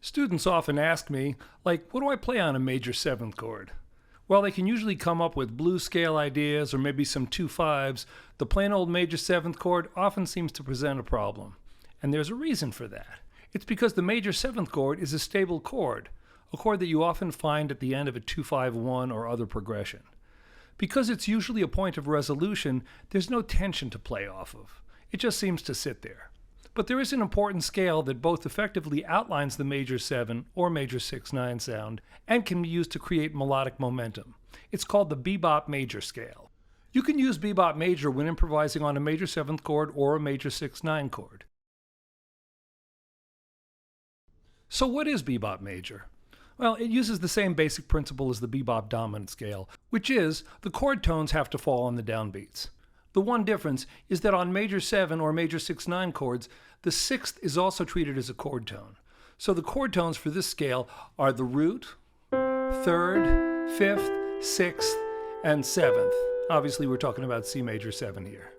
Students often ask me, like, what do I play on a major 7th chord? While they can usually come up with blues scale ideas or maybe some 2/5s, the plain old major 7th chord often seems to present a problem. And there's a reason for that. It's because the major 7th chord is a stable chord, a chord that you often find at the end of a 2/5-1 or other progression. Because it's usually a point of resolution, there's no tension to play off of. It just seems to sit there. But there is an important scale that both effectively outlines the major 7 or major 6/9 sound and can be used to create melodic momentum. It's called the Bebop Major scale. You can use Bebop Major when improvising on a major 7th chord or a major 6/9 chord. So what is Bebop Major? Well, it uses the same basic principle as the Bebop Dominant scale, which is the chord tones have to fall on the downbeats. The one difference is that on major 7 or major 6/9 chords, the 6th is also treated as a chord tone. So the chord tones for this scale are the root, 3rd, 5th, 6th, and 7th. Obviously, we're talking about C major 7 here.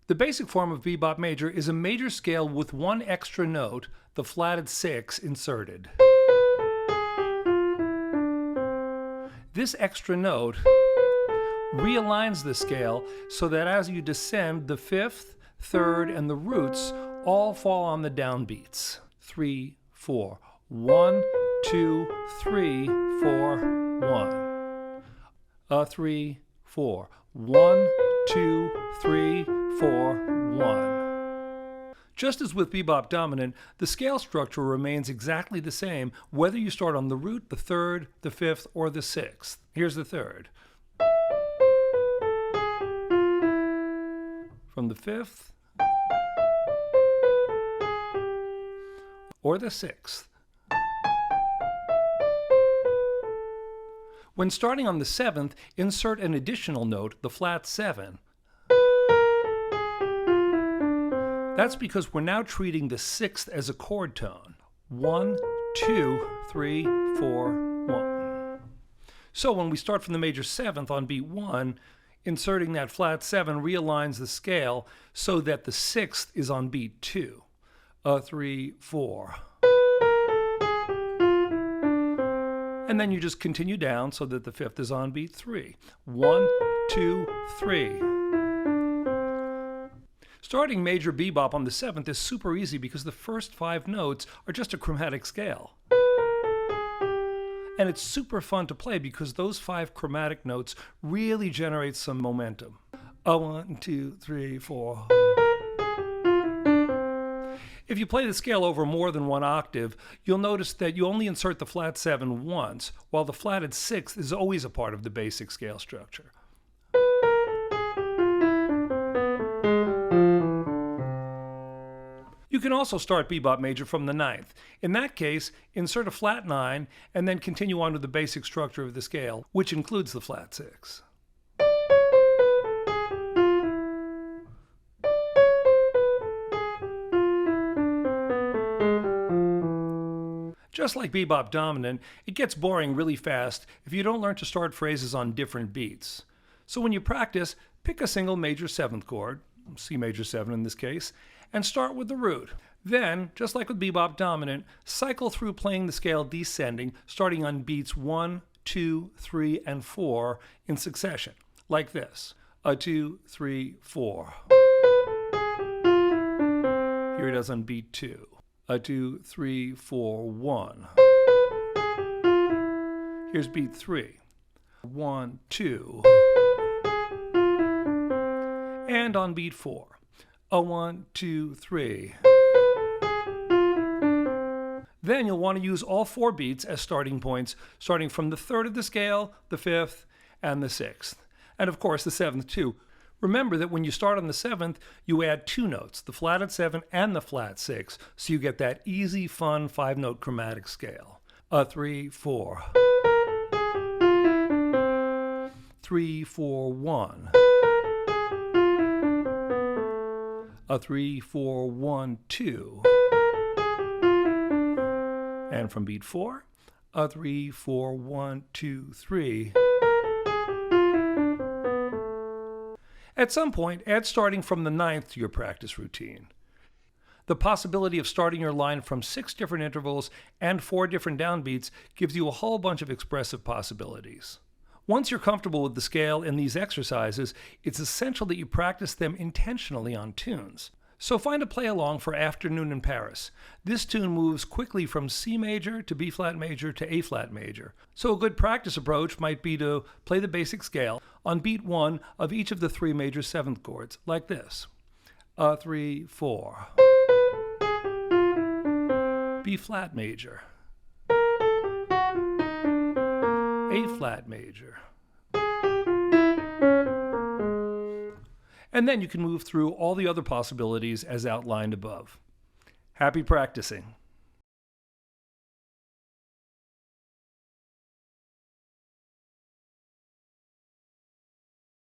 The basic form of Bebop Major is a major scale with one extra note, the flatted 6, inserted. This extra note realigns the scale so that as you descend, the 5th, 3rd, and the roots all fall on the downbeats. 3, 4. 1, 2, 3, 4, 1. 3, 4. 1, 2, 3, 4, 1. Just as with Bebop Dominant, the scale structure remains exactly the same whether you start on the root, the 3rd, the 5th, or the 6th. Here's the 3rd. From the 5th or the 6th. When starting on the 7th, insert an additional note, the flat 7. That's because we're now treating the 6th as a chord tone. 1, 2, 3, 4, 1. So when we start from the major 7th on beat 1, inserting that flat 7 realigns the scale so that the 6th is on beat 2. 3, 4. And then you just continue down so that the 5th is on beat 3. 1, 2, 3. Starting major bebop on the 7th is super easy because the first 5 notes are just a chromatic scale. And it's super fun to play because those 5 chromatic notes really generate some momentum. 1, 2, 3, 4. If you play the scale over more than one octave, you'll notice that you only insert the flat 7 once, while the flatted 6th is always a part of the basic scale structure. You can also start Bebop Major from the 9th. In that case, insert a flat 9 and then continue on to the basic structure of the scale, which includes the flat 6. Just like Bebop Dominant, it gets boring really fast if you don't learn to start phrases on different beats. So when you practice, pick a single major 7th chord, C major 7 in this case, and start with the root. Then, just like with Bebop Dominant, cycle through playing the scale descending, starting on beats 1, 2, 3, and 4 in succession, like this. 2, 3, 4. Here it is on beat 2. 2, 3, 4, 1. Here's beat 3. 1, 2. And on beat 4. 1, 2, 3. Then you'll want to use all 4 beats as starting points, starting from the 3rd of the scale, the 5th, and the 6th. And of course the 7th too. Remember that when you start on the 7th, you add 2 notes, the flatted 7 and the flat 6, so you get that easy, fun 5-note chromatic scale. 3, 4. 3, 4, 1. 3, 4, 1, 2. And from beat 4, 3, 4, 1, 2, 3. At some point, add starting from the 9th to your practice routine. The possibility of starting your line from 6 different intervals and 4 different downbeats gives you a whole bunch of expressive possibilities. Once you're comfortable with the scale and these exercises, it's essential that you practice them intentionally on tunes. So find a play along for Afternoon in Paris. This tune moves quickly from C major to B flat major to A flat major. So a good practice approach might be to play the basic scale on beat 1 of each of the 3 major 7th chords, like this. A 3, 4. B flat major. A flat major. And then you can move through all the other possibilities as outlined above. Happy practicing.